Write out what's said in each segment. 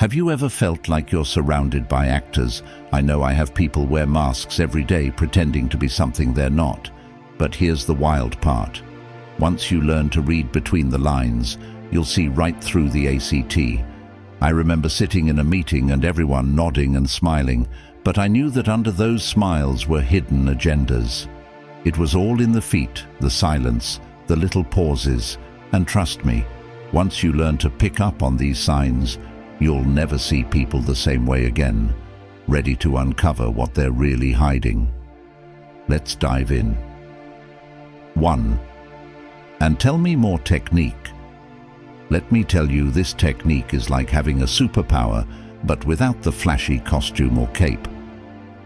Have you ever felt like you're surrounded by actors? I know I have people wear masks every day pretending to be something they're not. But here's the wild part. Once you learn to read between the lines, you'll see right through the ACT. I remember sitting in a meeting and everyone nodding and smiling, but I knew that under those smiles were hidden agendas. It was all in the feet, the silence, the little pauses, and trust me, once you learn to pick up on these signs, you'll never see people the same way again, ready to uncover what they're really hiding. Let's dive in. 1. And tell me more technique. Let me tell you, this technique is like having a superpower, but without the flashy costume or cape.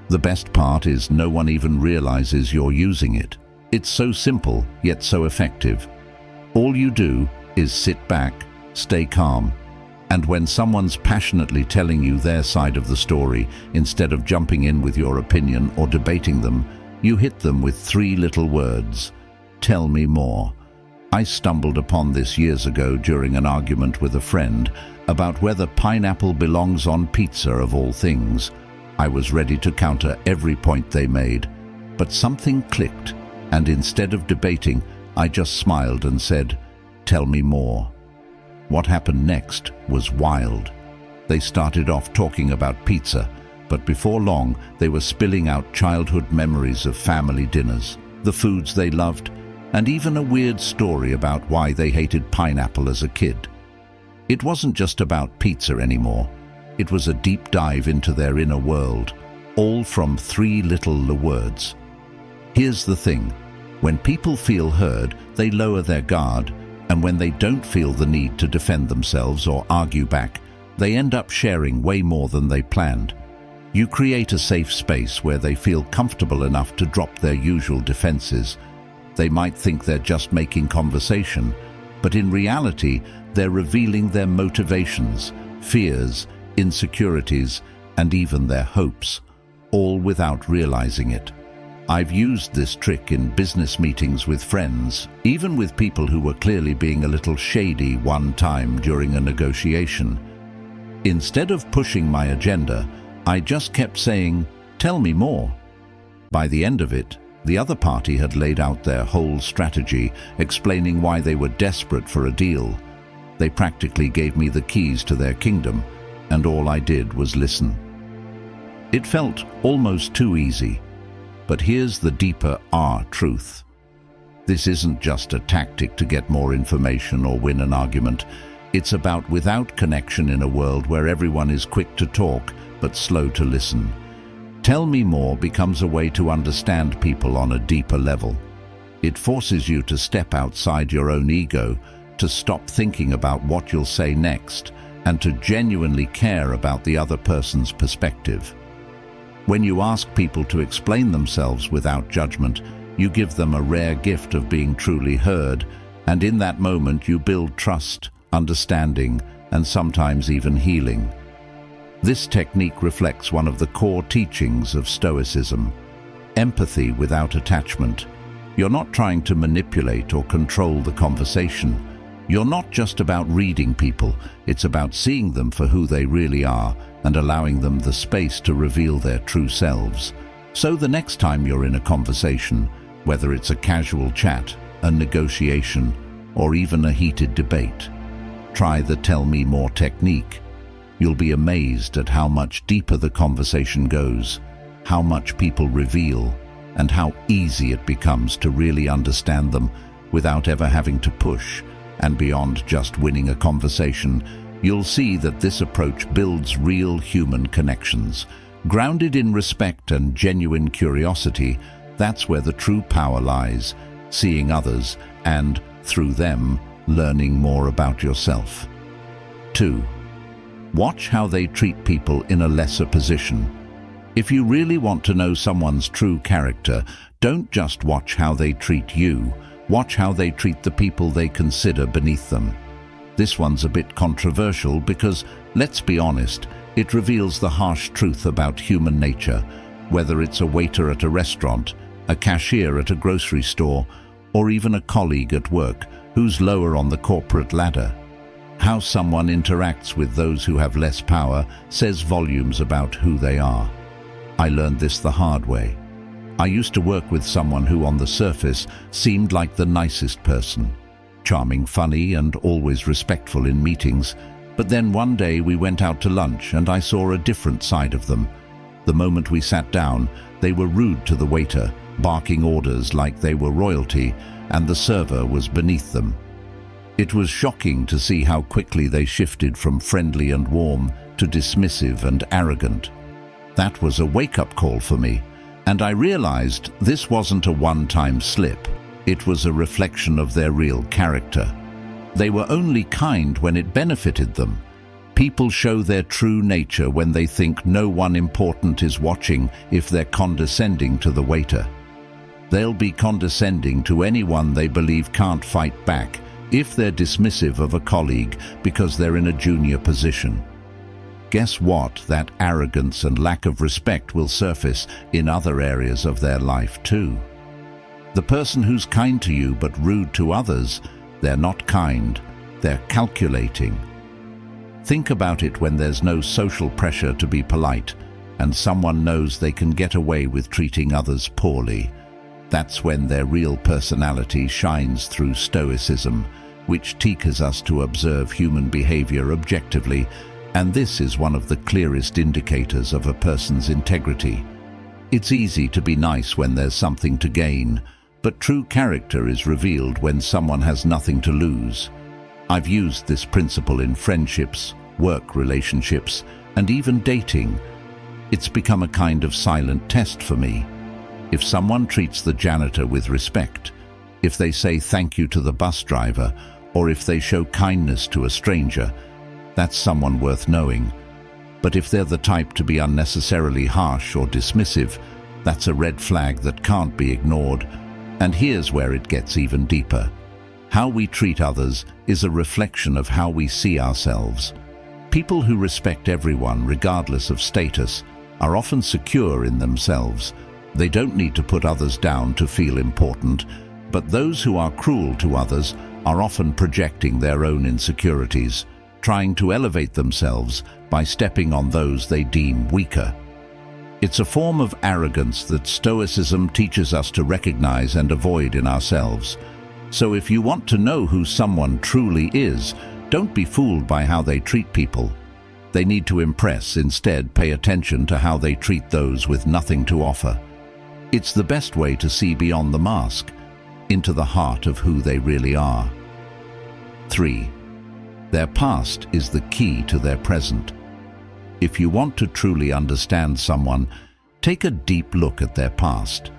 The best part is no one even realizes you're using it. It's so simple, yet so effective. All you do is sit back, stay calm, and when someone's passionately telling you their side of the story, instead of jumping in with your opinion or debating them, you hit them with 3 little words. Tell me more. I stumbled upon this years ago during an argument with a friend about whether pineapple belongs on pizza of all things. I was ready to counter every point they made, but something clicked, and instead of debating, I just smiled and said, "Tell me more." What happened next was wild. They started off talking about pizza, but before long they were spilling out childhood memories of family dinners, the foods they loved, and even a weird story about why they hated pineapple as a kid. It wasn't just about pizza anymore. It was a deep dive into their inner world, all from 3 little words. Here's the thing. When people feel heard, they lower their guard, and when they don't feel the need to defend themselves or argue back, they end up sharing way more than they planned. You create a safe space where they feel comfortable enough to drop their usual defenses. They might think they're just making conversation, but in reality, they're revealing their motivations, fears, insecurities, and even their hopes, all without realizing it. I've used this trick in business meetings with friends, even with people who were clearly being a little shady one time during a negotiation. Instead of pushing my agenda, I just kept saying, "Tell me more." By the end of it, the other party had laid out their whole strategy, explaining why they were desperate for a deal. They practically gave me the keys to their kingdom, and all I did was listen. It felt almost too easy. But here's the deeper truth. This isn't just a tactic to get more information or win an argument. It's about without connection in a world where everyone is quick to talk but slow to listen. Tell me more becomes a way to understand people on a deeper level. It forces you to step outside your own ego, to stop thinking about what you'll say next, and to genuinely care about the other person's perspective. When you ask people to explain themselves without judgment, you give them a rare gift of being truly heard, and in that moment you build trust, understanding, and sometimes even healing. This technique reflects one of the core teachings of Stoicism: empathy without attachment. You're not trying to manipulate or control the conversation. You're not just about reading people, it's about seeing them for who they really are and allowing them the space to reveal their true selves. So the next time you're in a conversation, whether it's a casual chat, a negotiation, or even a heated debate, try the "tell me more" technique. You'll be amazed at how much deeper the conversation goes, how much people reveal, and how easy it becomes to really understand them without ever having to push. And beyond just winning a conversation, you'll see that this approach builds real human connections. Grounded in respect and genuine curiosity, that's where the true power lies, seeing others and, through them, learning more about yourself. 2. Watch how they treat people in a lesser position. If you really want to know someone's true character, don't just watch how they treat you. Watch how they treat the people they consider beneath them. This one's a bit controversial because, let's be honest, it reveals the harsh truth about human nature, whether it's a waiter at a restaurant, a cashier at a grocery store, or even a colleague at work who's lower on the corporate ladder. How someone interacts with those who have less power says volumes about who they are. I learned this the hard way. I used to work with someone who on the surface seemed like the nicest person. Charming, funny, and always respectful in meetings. But then one day we went out to lunch and I saw a different side of them. The moment we sat down, they were rude to the waiter, barking orders like they were royalty, and the server was beneath them. It was shocking to see how quickly they shifted from friendly and warm to dismissive and arrogant. That was a wake-up call for me, and I realized this wasn't a one-time slip. It was a reflection of their real character. They were only kind when it benefited them. People show their true nature when they think no one important is watching if they're condescending to the waiter. They'll be condescending to anyone they believe can't fight back if they're dismissive of a colleague because they're in a junior position. Guess what? That arrogance and lack of respect will surface in other areas of their life too. The person who's kind to you but rude to others, they're not kind, they're calculating. Think about it when there's no social pressure to be polite and someone knows they can get away with treating others poorly. That's when their real personality shines through Stoicism, which teaches us to observe human behavior objectively, and this is one of the clearest indicators of a person's integrity. It's easy to be nice when there's something to gain, but true character is revealed when someone has nothing to lose. I've used this principle in friendships, work relationships, and even dating. It's become a kind of silent test for me. If someone treats the janitor with respect, if they say thank you to the bus driver, or if they show kindness to a stranger, that's someone worth knowing. But if they're the type to be unnecessarily harsh or dismissive, that's a red flag that can't be ignored. And here's where it gets even deeper. How we treat others is a reflection of how we see ourselves. People who respect everyone, regardless of status, are often secure in themselves. They don't need to put others down to feel important, but those who are cruel to others are often projecting their own insecurities, trying to elevate themselves by stepping on those they deem weaker. It's a form of arrogance that Stoicism teaches us to recognize and avoid in ourselves. So if you want to know who someone truly is, don't be fooled by how they treat people. They need to impress. Instead, pay attention to how they treat those with nothing to offer. It's the best way to see beyond the mask, into the heart of who they really are. 3. Their past is the key to their present. If you want to truly understand someone, take a deep look at their past.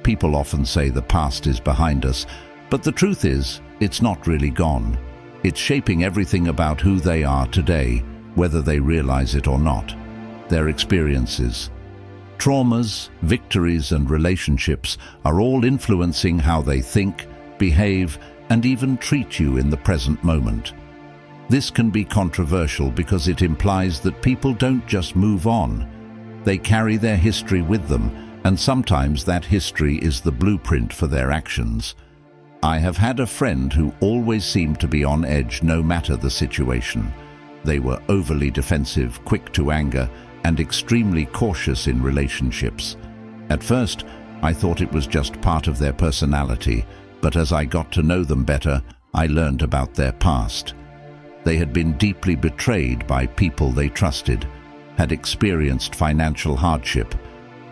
People often say the past is behind us, but the truth is, it's not really gone. It's shaping everything about who they are today, whether they realize it or not. Their experiences, traumas, victories, and relationships are all influencing how they think, behave, and even treat you in the present moment. This can be controversial because it implies that people don't just move on. They carry their history with them, and sometimes that history is the blueprint for their actions. I have had a friend who always seemed to be on edge no matter the situation. They were overly defensive, quick to anger, and extremely cautious in relationships. At first, I thought it was just part of their personality, but as I got to know them better, I learned about their past. They had been deeply betrayed by people they trusted, had experienced financial hardship,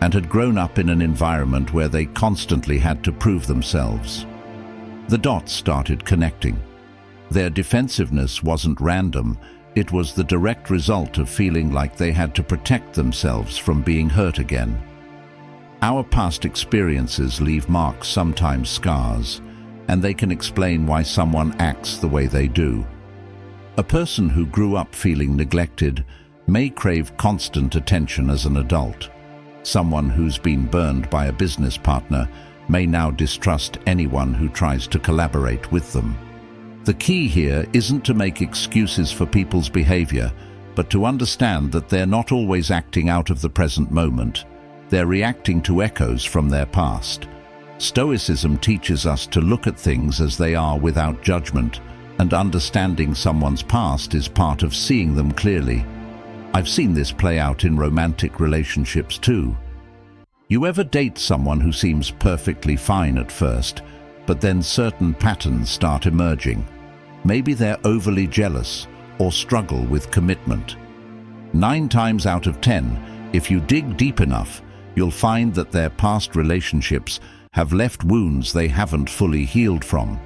and had grown up in an environment where they constantly had to prove themselves. The dots started connecting. Their defensiveness wasn't random, it was the direct result of feeling like they had to protect themselves from being hurt again. Our past experiences leave marks, sometimes scars, and they can explain why someone acts the way they do. A person who grew up feeling neglected may crave constant attention as an adult. Someone who's been burned by a business partner may now distrust anyone who tries to collaborate with them. The key here isn't to make excuses for people's behavior, but to understand that they're not always acting out of the present moment. They're reacting to echoes from their past. Stoicism teaches us to look at things as they are without judgment, And understanding someone's past is part of seeing them clearly. I've seen this play out in romantic relationships too. You ever date someone who seems perfectly fine at first, but then certain patterns start emerging? Maybe they're overly jealous or struggle with commitment. 9 times out of 10, if you dig deep enough, you'll find that their past relationships have left wounds they haven't fully healed from.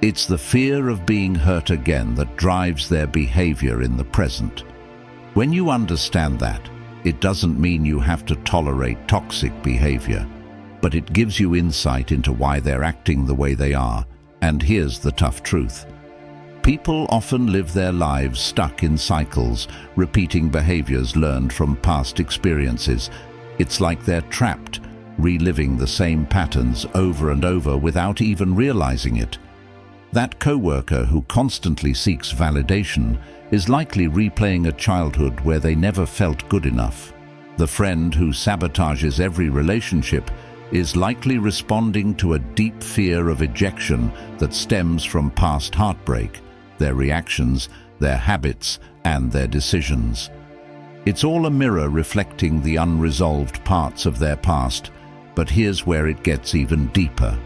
It's the fear of being hurt again that drives their behavior in the present. When you understand that, it doesn't mean you have to tolerate toxic behavior, but it gives you insight into why they're acting the way they are. And here's the tough truth. People often live their lives stuck in cycles, repeating behaviors learned from past experiences. It's like they're trapped, reliving the same patterns over and over without even realizing it. That coworker who constantly seeks validation is likely replaying a childhood where they never felt good enough. The friend who sabotages every relationship is likely responding to a deep fear of ejection that stems from past heartbreak, their reactions, their habits, and their decisions. It's all a mirror reflecting the unresolved parts of their past, but here's where it gets even deeper.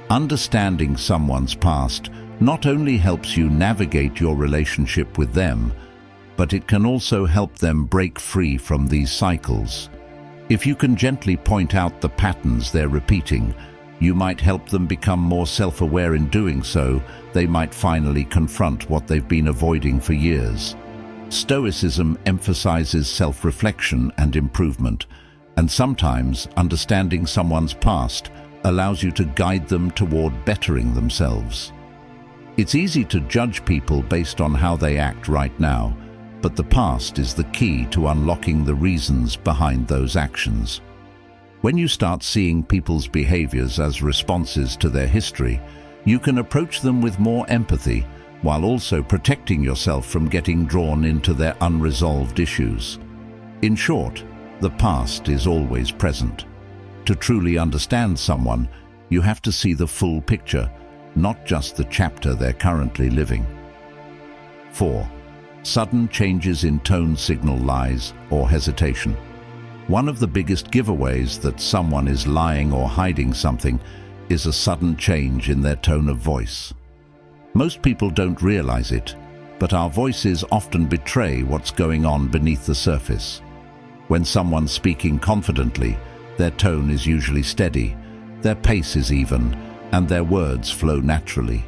Understanding someone's past not only helps you navigate your relationship with them, but it can also help them break free from these cycles. If you can gently point out the patterns they're repeating, you might help them become more self-aware. In doing so, they might finally confront what they've been avoiding for years. Stoicism emphasizes self-reflection and improvement, and sometimes understanding someone's past allows you to guide them toward bettering themselves. It's easy to judge people based on how they act right now, but the past is the key to unlocking the reasons behind those actions. When you start seeing people's behaviors as responses to their history, you can approach them with more empathy, while also protecting yourself from getting drawn into their unresolved issues. In short, the past is always present. To truly understand someone, you have to see the full picture, not just the chapter they're currently living. 4. Sudden changes in tone signal lies or hesitation. One of the biggest giveaways that someone is lying or hiding something is a sudden change in their tone of voice. Most people don't realize it, but our voices often betray what's going on beneath the surface. When someone's speaking confidently, their tone is usually steady, their pace is even, and their words flow naturally.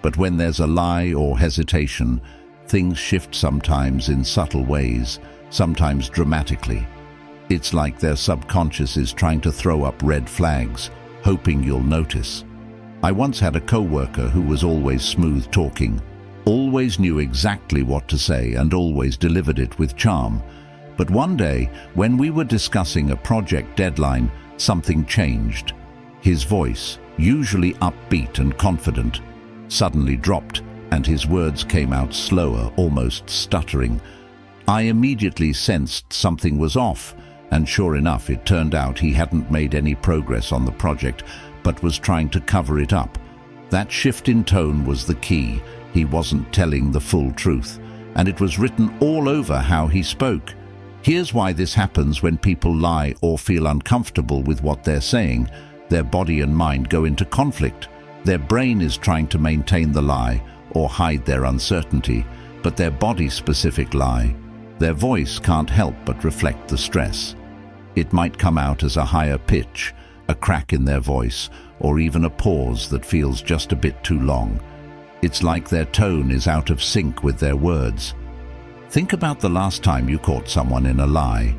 But when there's a lie or hesitation, things shift, sometimes in subtle ways, sometimes dramatically. It's like their subconscious is trying to throw up red flags, hoping you'll notice. I once had a coworker who was always smooth talking, always knew exactly what to say and always delivered it with charm. But one day, when we were discussing a project deadline, something changed. His voice, usually upbeat and confident, suddenly dropped, and his words came out slower, almost stuttering. I immediately sensed something was off, and sure enough, it turned out he hadn't made any progress on the project, but was trying to cover it up. That shift in tone was the key. He wasn't telling the full truth, and it was written all over how he spoke. Here's why this happens when people lie or feel uncomfortable with what they're saying. Their body and mind go into conflict. Their brain is trying to maintain the lie or hide their uncertainty, but their body-specific lie. Their voice can't help but reflect the stress. It might come out as a higher pitch, a crack in their voice, or even a pause that feels just a bit too long. It's like their tone is out of sync with their words. Think about the last time you caught someone in a lie.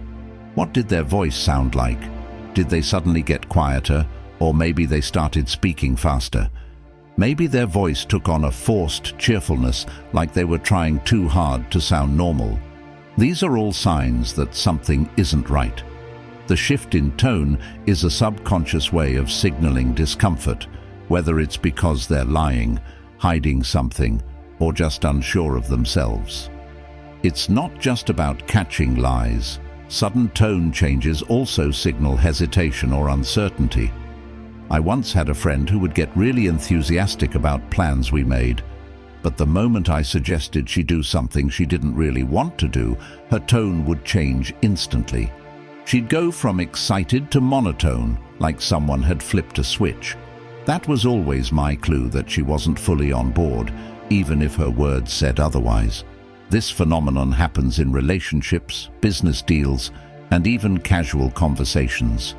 What did their voice sound like? Did they suddenly get quieter, or maybe they started speaking faster? Maybe their voice took on a forced cheerfulness, like they were trying too hard to sound normal. These are all signs that something isn't right. The shift in tone is a subconscious way of signaling discomfort, whether it's because they're lying, hiding something, or just unsure of themselves. It's not just about catching lies. Sudden tone changes also signal hesitation or uncertainty. I once had a friend who would get really enthusiastic about plans we made. but the moment I suggested she do something she didn't really want to do, her tone would change instantly. She'd go from excited to monotone, like someone had flipped a switch. That was always my clue that she wasn't fully on board, even if her words said otherwise. This phenomenon happens in relationships, business deals, and even casual conversations.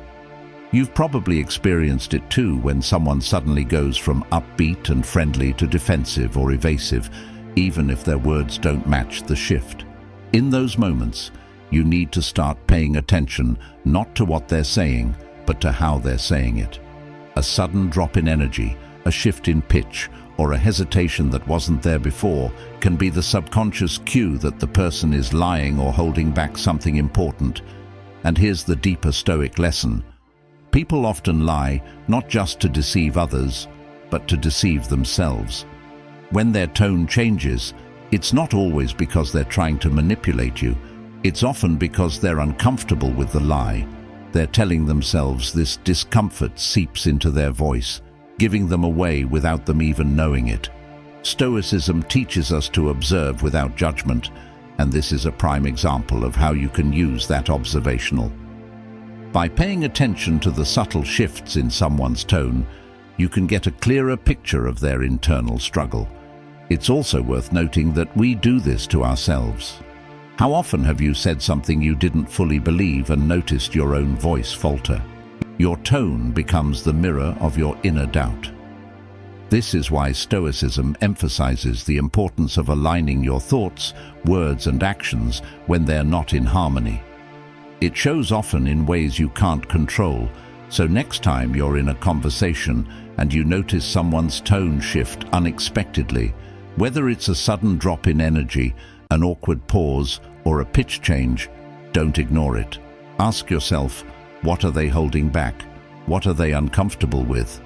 You've probably experienced it too when someone suddenly goes from upbeat and friendly to defensive or evasive, even if their words don't match the shift. In those moments, you need to start paying attention not to what they're saying, but to how they're saying it. A sudden drop in energy, a shift in pitch, or a hesitation that wasn't there before can be the subconscious cue that the person is lying or holding back something important. And here's the deeper Stoic lesson. People often lie not just to deceive others, but to deceive themselves. When their tone changes, it's not always because they're trying to manipulate you. It's often because they're uncomfortable with the lie. They're telling themselves this discomfort seeps into their voice, giving them away without them even knowing it. Stoicism teaches us to observe without judgment, and this is a prime example of how you can use that observational. By paying attention to the subtle shifts in someone's tone, you can get a clearer picture of their internal struggle. It's also worth noting that we do this to ourselves. How often have you said something you didn't fully believe and noticed your own voice falter? Your tone becomes the mirror of your inner doubt. This is why Stoicism emphasizes the importance of aligning your thoughts, words, and actions when they're not in harmony. It shows often in ways you can't control, so next time you're in a conversation and you notice someone's tone shift unexpectedly, whether it's a sudden drop in energy, an awkward pause, or a pitch change, don't ignore it. Ask yourself, what are they holding back? What are they uncomfortable with?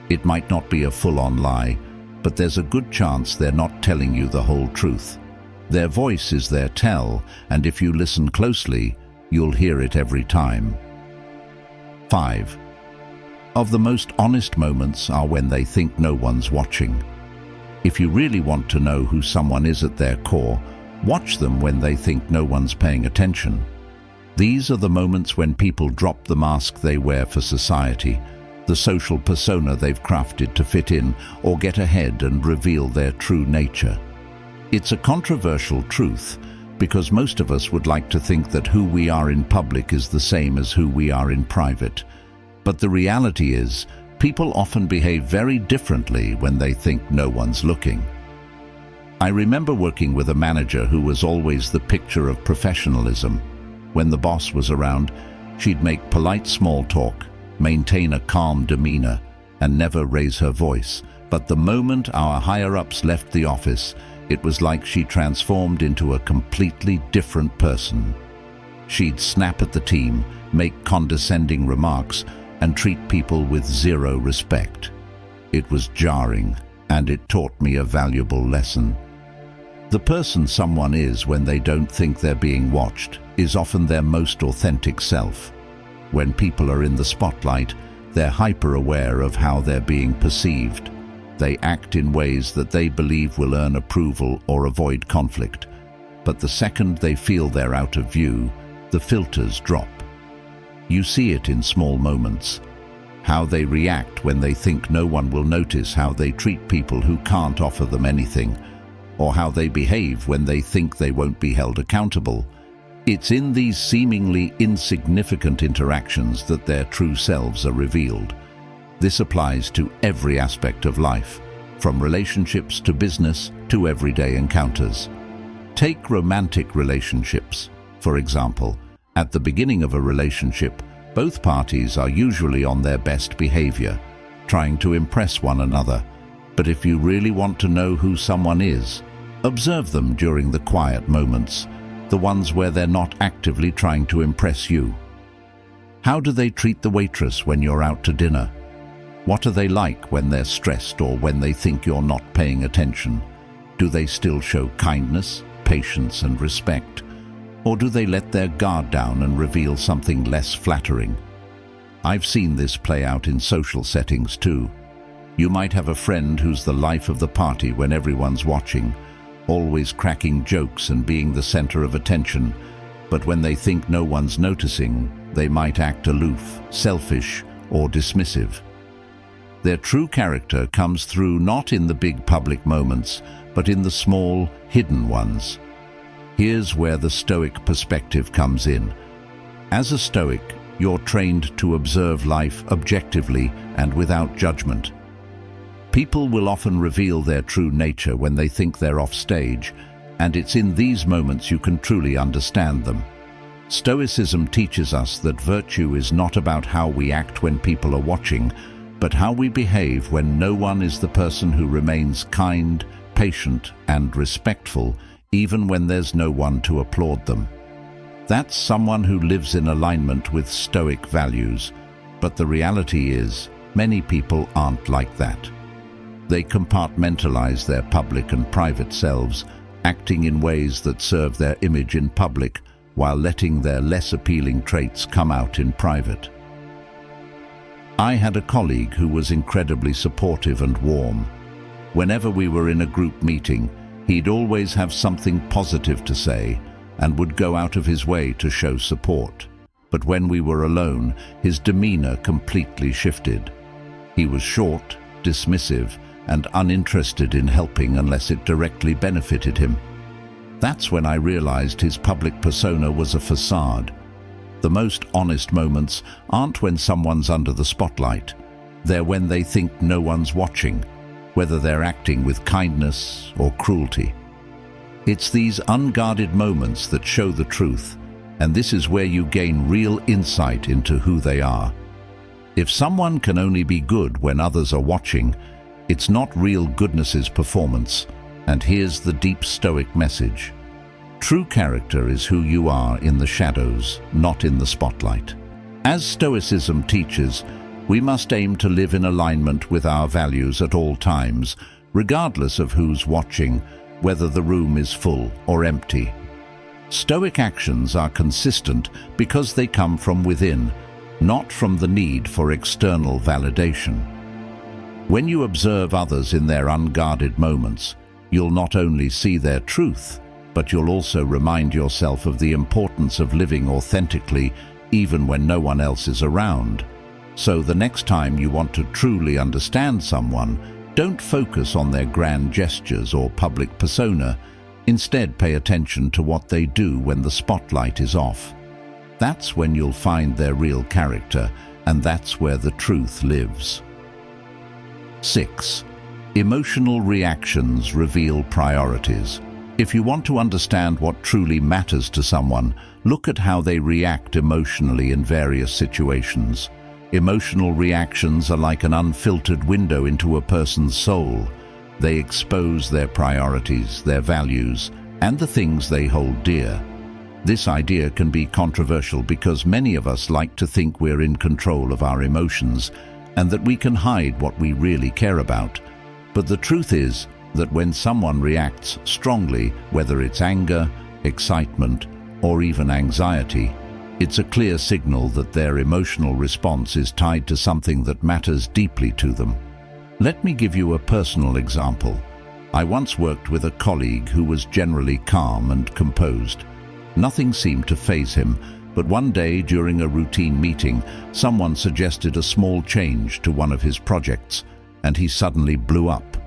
It might not be a full-on lie, but there's a good chance they're not telling you the whole truth. Their voice is their tell, and if you listen closely, you'll hear it every time. 5. Of the most honest moments are when they think no one's watching. If you really want to know who someone is at their core, watch them when they think no one's paying attention. These are the moments when people drop the mask they wear for society, the social persona they've crafted to fit in or get ahead and reveal their true nature. It's a controversial truth, because most of us would like to think that who we are in public is the same as who we are in private. But the reality is, people often behave very differently when they think no one's looking. I remember working with a manager who was always the picture of professionalism. When the boss was around, she'd make polite small talk, maintain a calm demeanor, and never raise her voice. But the moment our higher-ups left the office, it was like she transformed into a completely different person. She'd snap at the team, make condescending remarks, and treat people with zero respect. It was jarring, and it taught me a valuable lesson. The person someone is when they don't think they're being watched is often their most authentic self. When people are in the spotlight, they're hyper-aware of how they're being perceived. They act in ways that they believe will earn approval or avoid conflict. But the second they feel they're out of view, the filters drop. You see it in small moments. How they react when they think no one will notice, how they treat people who can't offer them anything, or how they behave when they think they won't be held accountable. It's in these seemingly insignificant interactions that their true selves are revealed. This applies to every aspect of life, from relationships to business to everyday encounters. Take romantic relationships, for example. At the beginning of a relationship, both parties are usually on their best behavior, trying to impress one another. But if you really want to know who someone is, observe them during the quiet moments, the ones where they're not actively trying to impress you. How do they treat the waitress when you're out to dinner? What are they like when they're stressed or when they think you're not paying attention? Do they still show kindness, patience, and respect? Or do they let their guard down and reveal something less flattering? I've seen this play out in social settings too. You might have a friend who's the life of the party when everyone's watching, always cracking jokes and being the center of attention, but when they think no one's noticing, they might act aloof, selfish, or dismissive. Their true character comes through not in the big public moments, but in the small, hidden ones. Here's where the Stoic perspective comes in. As a Stoic, you're trained to observe life objectively and without judgment. People will often reveal their true nature when they think they're off stage, and it's in these moments you can truly understand them. Stoicism teaches us that virtue is not about how we act when people are watching, but how we behave when no one is, the person who remains kind, patient, and respectful, even when there's no one to applaud them. That's someone who lives in alignment with Stoic values, but the reality is, many people aren't like that. They compartmentalize their public and private selves, acting in ways that serve their image in public, while letting their less appealing traits come out in private. I had a colleague who was incredibly supportive and warm. Whenever we were in a group meeting, he'd always have something positive to say and would go out of his way to show support. But when we were alone, his demeanor completely shifted. He was short, dismissive, and uninterested in helping unless it directly benefited him. That's when I realized his public persona was a facade. The most honest moments aren't when someone's under the spotlight. They're when they think no one's watching, whether they're acting with kindness or cruelty. It's these unguarded moments that show the truth, and this is where you gain real insight into who they are. If someone can only be good when others are watching, it's not real goodness's performance. And here's the deep Stoic message. True character is who you are in the shadows, not in the spotlight. As Stoicism teaches, we must aim to live in alignment with our values at all times, regardless of who's watching, whether the room is full or empty. Stoic actions are consistent because they come from within, not from the need for external validation. When you observe others in their unguarded moments, you'll not only see their truth, but you'll also remind yourself of the importance of living authentically even when no one else is around. So the next time you want to truly understand someone, don't focus on their grand gestures or public persona. Instead, pay attention to what they do when the spotlight is off. That's when you'll find their real character, and that's where the truth lives. 6. Emotional reactions reveal priorities. If you want to understand what truly matters to someone, look at how they react emotionally in various situations. Emotional reactions are like an unfiltered window into a person's soul. They expose their priorities, their values, and the things they hold dear. This idea can be controversial because many of us like to think we're in control of our emotions and that we can hide what we really care about. But the truth is that when someone reacts strongly, whether it's anger, excitement, or even anxiety, it's a clear signal that their emotional response is tied to something that matters deeply to them. Let me give you a personal example. I once worked with a colleague who was generally calm and composed. Nothing seemed to faze him, but one day during a routine meeting, someone suggested a small change to one of his projects, and he suddenly blew up.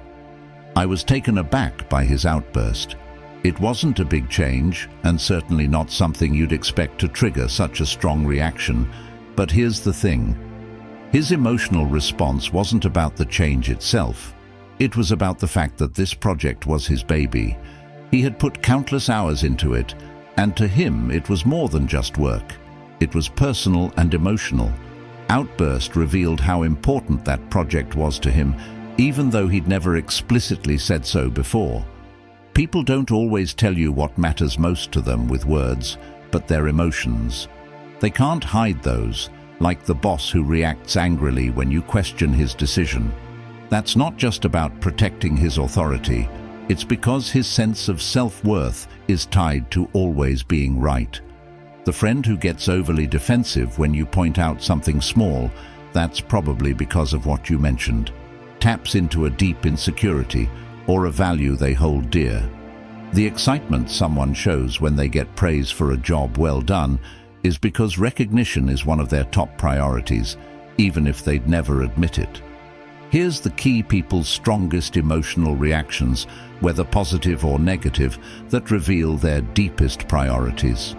I was taken aback by his outburst. It wasn't a big change, and certainly not something you'd expect to trigger such a strong reaction. But here's the thing. His emotional response wasn't about the change itself. It was about the fact that this project was his baby. He had put countless hours into it, and to him it was more than just work. It was personal and emotional. Outburst revealed how important that project was to him, even though he'd never explicitly said so before. People don't always tell you what matters most to them with words, but their emotions. They can't hide those, like the boss who reacts angrily when you question his decision. That's not just about protecting his authority. It's because his sense of self-worth is tied to always being right. The friend who gets overly defensive when you point out something small, that's probably because of what you mentioned. taps into a deep insecurity or a value they hold dear. The excitement someone shows when they get praise for a job well done is because recognition is one of their top priorities, even if they'd never admit it. Here's the key: people's strongest emotional reactions, whether positive or negative, that reveal their deepest priorities.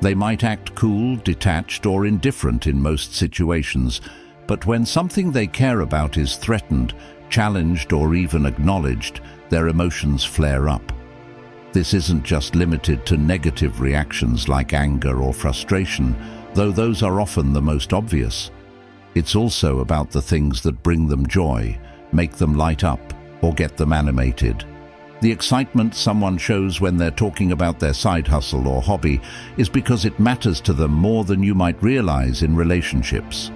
They might act cool, detached, or indifferent in most situations, but when something they care about is threatened, challenged, or even acknowledged, their emotions flare up. This isn't just limited to negative reactions like anger or frustration, though those are often the most obvious. It's also about the things that bring them joy, make them light up, or get them animated. The excitement someone shows when they're talking about their side hustle or hobby is because it matters to them more than you might realize in relationships.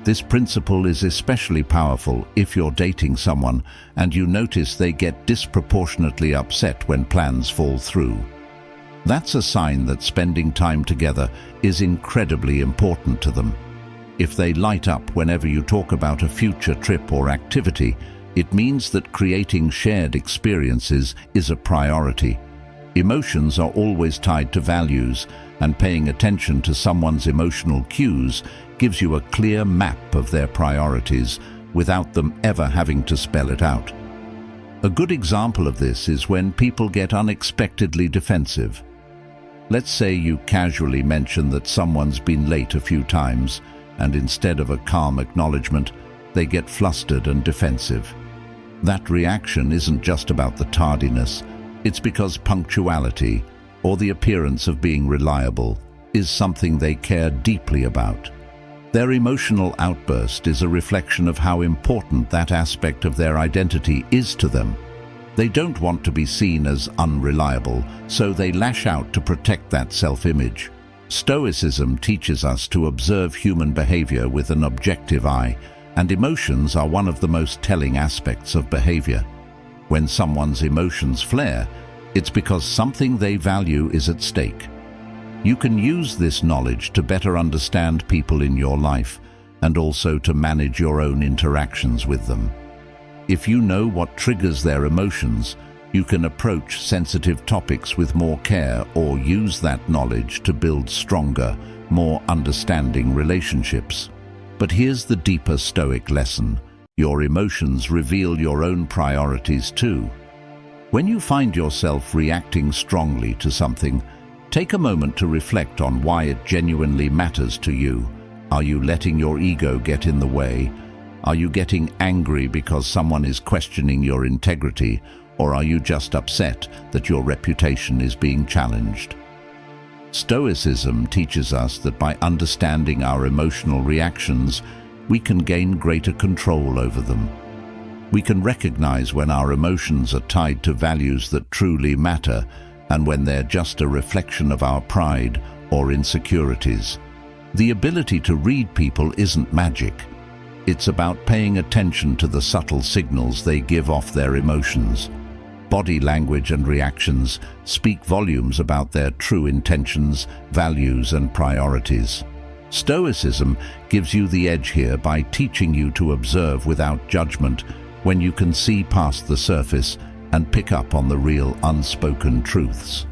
This principle is especially powerful if you're dating someone and you notice they get disproportionately upset when plans fall through. That's a sign that spending time together is incredibly important to them. If they light up whenever you talk about a future trip or activity, it means that creating shared experiences is a priority. Emotions are always tied to values, and paying attention to someone's emotional cues gives you a clear map of their priorities without them ever having to spell it out. A good example of this is when people get unexpectedly defensive. Let's say you casually mention that someone's been late a few times, and instead of a calm acknowledgement, they get flustered and defensive. That reaction isn't just about the tardiness, it's because punctuality, or the appearance of being reliable, is something they care deeply about. Their emotional outburst is a reflection of how important that aspect of their identity is to them. They don't want to be seen as unreliable, so they lash out to protect that self-image. Stoicism teaches us to observe human behavior with an objective eye, and emotions are one of the most telling aspects of behavior. When someone's emotions flare, it's because something they value is at stake. You can use this knowledge to better understand people in your life and also to manage your own interactions with them. If you know what triggers their emotions, you can approach sensitive topics with more care or use that knowledge to build stronger, more understanding relationships. But here's the deeper Stoic lesson: your emotions reveal your own priorities too. When you find yourself reacting strongly to something, take a moment to reflect on why it genuinely matters to you. Are you letting your ego get in the way? Are you getting angry because someone is questioning your integrity? Or are you just upset that your reputation is being challenged? Stoicism teaches us that by understanding our emotional reactions, we can gain greater control over them. We can recognize when our emotions are tied to values that truly matter and when they're just a reflection of our pride or insecurities. The ability to read people isn't magic. It's about paying attention to the subtle signals they give off their emotions. Body language and reactions speak volumes about their true intentions, values, and priorities. Stoicism gives you the edge here by teaching you to observe without judgment when you can see past the surface and pick up on the real unspoken truths.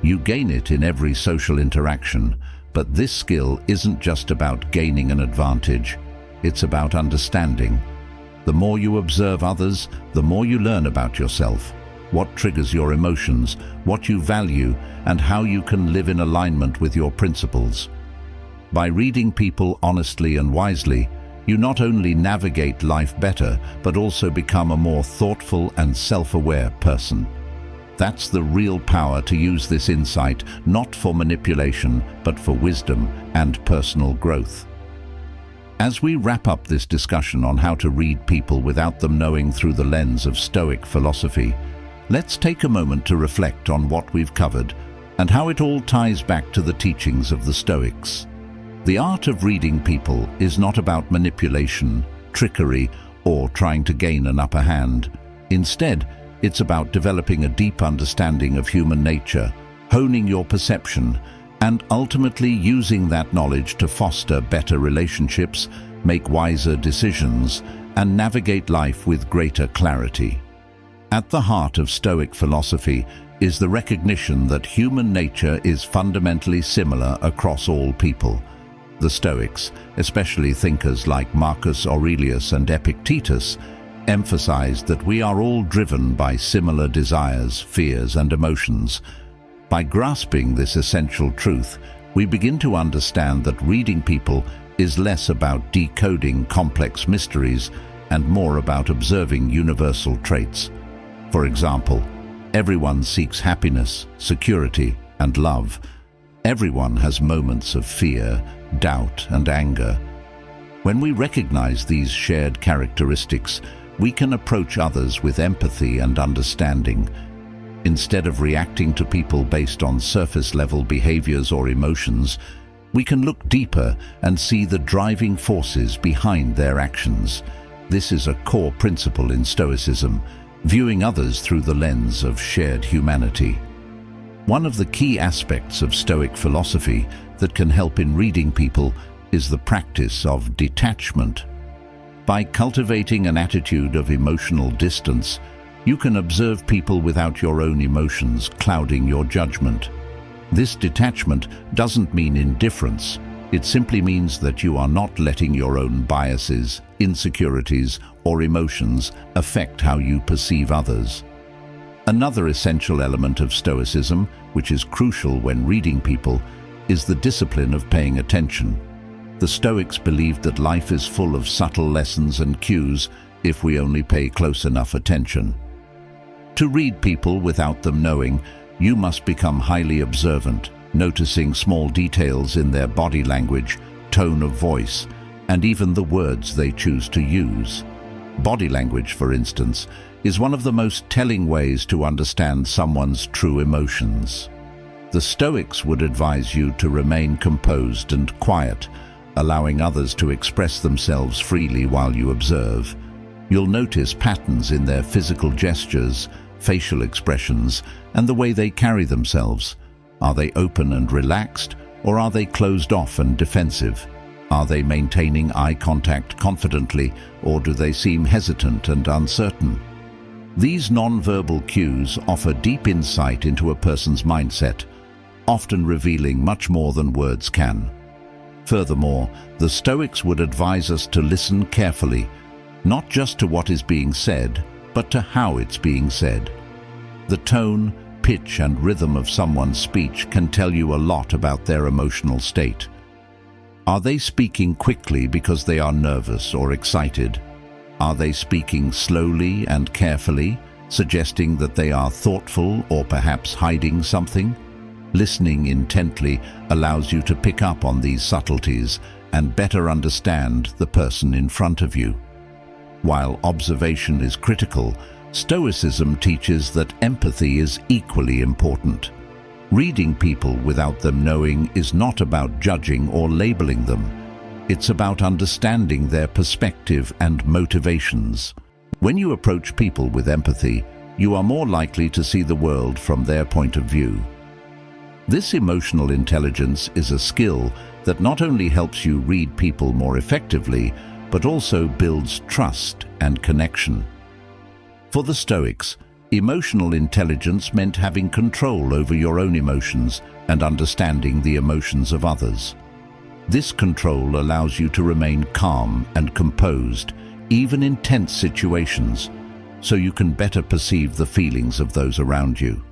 You gain it in every social interaction, but this skill isn't just about gaining an advantage, it's about understanding. The more you observe others, the more you learn about yourself, what triggers your emotions, what you value, and how you can live in alignment with your principles. By reading people honestly and wisely, you not only navigate life better, but also become a more thoughtful and self-aware person. That's the real power to use this insight, not for manipulation, but for wisdom and personal growth. As we wrap up this discussion on how to read people without them knowing through the lens of Stoic philosophy, let's take a moment to reflect on what we've covered and how it all ties back to the teachings of the Stoics. The art of reading people is not about manipulation, trickery, or trying to gain an upper hand. Instead, it's about developing a deep understanding of human nature, honing your perception, and ultimately using that knowledge to foster better relationships, make wiser decisions, and navigate life with greater clarity. At the heart of Stoic philosophy is the recognition that human nature is fundamentally similar across all people. The Stoics, especially thinkers like Marcus Aurelius and Epictetus, emphasized that we are all driven by similar desires, fears, and emotions. By grasping this essential truth, we begin to understand that reading people is less about decoding complex mysteries and more about observing universal traits. For example, everyone seeks happiness, security, and love. Everyone has moments of fear, doubt, and anger. When we recognize these shared characteristics, we can approach others with empathy and understanding. Instead of reacting to people based on surface-level behaviors or emotions, we can look deeper and see the driving forces behind their actions. This is a core principle in Stoicism, viewing others through the lens of shared humanity. One of the key aspects of Stoic philosophy that can help in reading people is the practice of detachment. By cultivating an attitude of emotional distance, you can observe people without your own emotions clouding your judgment. This detachment doesn't mean indifference. It simply means that you are not letting your own biases, insecurities, or emotions affect how you perceive others. Another essential element of Stoicism, which is crucial when reading people, is the discipline of paying attention. The Stoics believed that life is full of subtle lessons and cues if we only pay close enough attention. To read people without them knowing, you must become highly observant, noticing small details in their body language, tone of voice, and even the words they choose to use. Body language, for instance, is one of the most telling ways to understand someone's true emotions. The Stoics would advise you to remain composed and quiet, allowing others to express themselves freely while you observe. You'll notice patterns in their physical gestures, facial expressions, and the way they carry themselves. Are they open and relaxed, or are they closed off and defensive? Are they maintaining eye contact confidently, or do they seem hesitant and uncertain? These non-verbal cues offer deep insight into a person's mindset, often revealing much more than words can. Furthermore, the Stoics would advise us to listen carefully, not just to what is being said, but to how it's being said. The tone, pitch, and rhythm of someone's speech can tell you a lot about their emotional state. Are they speaking quickly because they are nervous or excited? Are they speaking slowly and carefully, suggesting that they are thoughtful or perhaps hiding something? Listening intently allows you to pick up on these subtleties and better understand the person in front of you. While observation is critical, Stoicism teaches that empathy is equally important. Reading people without them knowing is not about judging or labeling them. It's about understanding their perspective and motivations. When you approach people with empathy, you are more likely to see the world from their point of view. This emotional intelligence is a skill that not only helps you read people more effectively, but also builds trust and connection. For the Stoics, emotional intelligence meant having control over your own emotions and understanding the emotions of others. This control allows you to remain calm and composed, even in tense situations, so you can better perceive the feelings of those around you.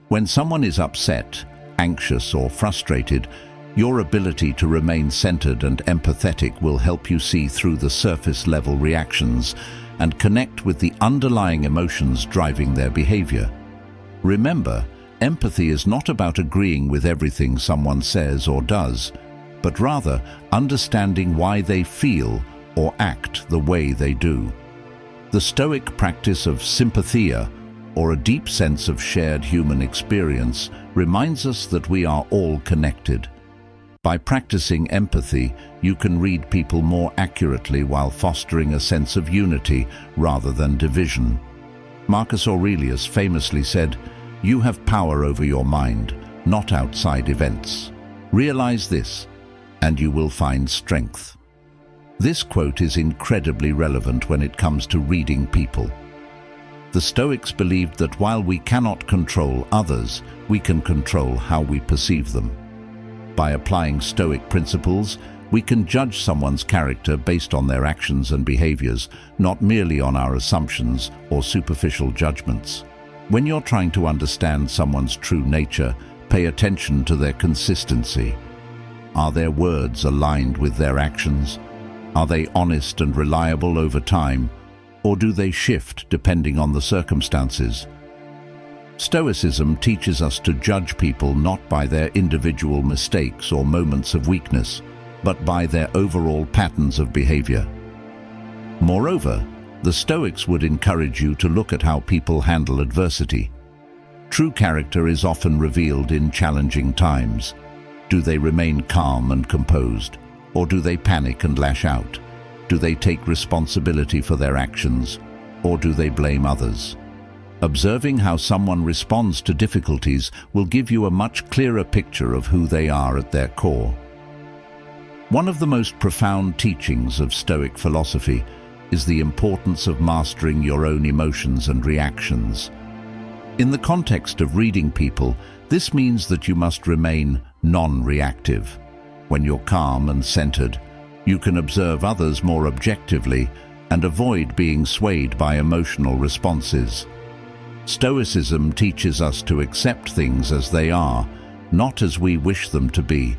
When someone is upset, anxious, or frustrated, your ability to remain centered and empathetic will help you see through the surface-level reactions and connect with the underlying emotions driving their behavior. Remember, empathy is not about agreeing with everything someone says or does, but rather understanding why they feel or act the way they do. The Stoic practice of sympathia, or a deep sense of shared human experience, reminds us that we are all connected. By practicing empathy, you can read people more accurately while fostering a sense of unity rather than division. Marcus Aurelius famously said, "You have power over your mind, not outside events. Realize this, and you will find strength." This quote is incredibly relevant when it comes to reading people. The Stoics believed that while we cannot control others, we can control how we perceive them. By applying Stoic principles, we can judge someone's character based on their actions and behaviors, not merely on our assumptions or superficial judgments. When you're trying to understand someone's true nature, pay attention to their consistency. Are their words aligned with their actions? Are they honest and reliable over time, or do they shift depending on the circumstances? Stoicism teaches us to judge people not by their individual mistakes or moments of weakness, but by their overall patterns of behavior. Moreover, the Stoics would encourage you to look at how people handle adversity. True character is often revealed in challenging times. Do they remain calm and composed, or do they panic and lash out? Do they take responsibility for their actions, or do they blame others? Observing how someone responds to difficulties will give you a much clearer picture of who they are at their core. One of the most profound teachings of Stoic philosophy is the importance of mastering your own emotions and reactions. In the context of reading people, this means that you must remain non-reactive. When you're calm and centered, you can observe others more objectively and avoid being swayed by emotional responses. Stoicism teaches us to accept things as they are, not as we wish them to be.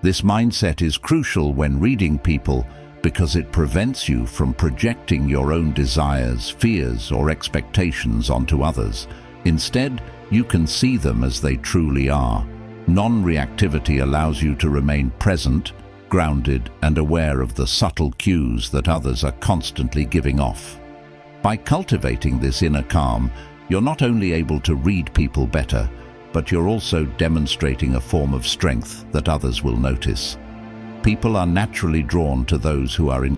This mindset is crucial when reading people because it prevents you from projecting your own desires, fears, or expectations onto others. Instead, you can see them as they truly are. Non-reactivity allows you to remain present, grounded, and aware of the subtle cues that others are constantly giving off. By cultivating this inner calm, you're not only able to read people better, but you're also demonstrating a form of strength that others will notice. People are naturally drawn to those who are in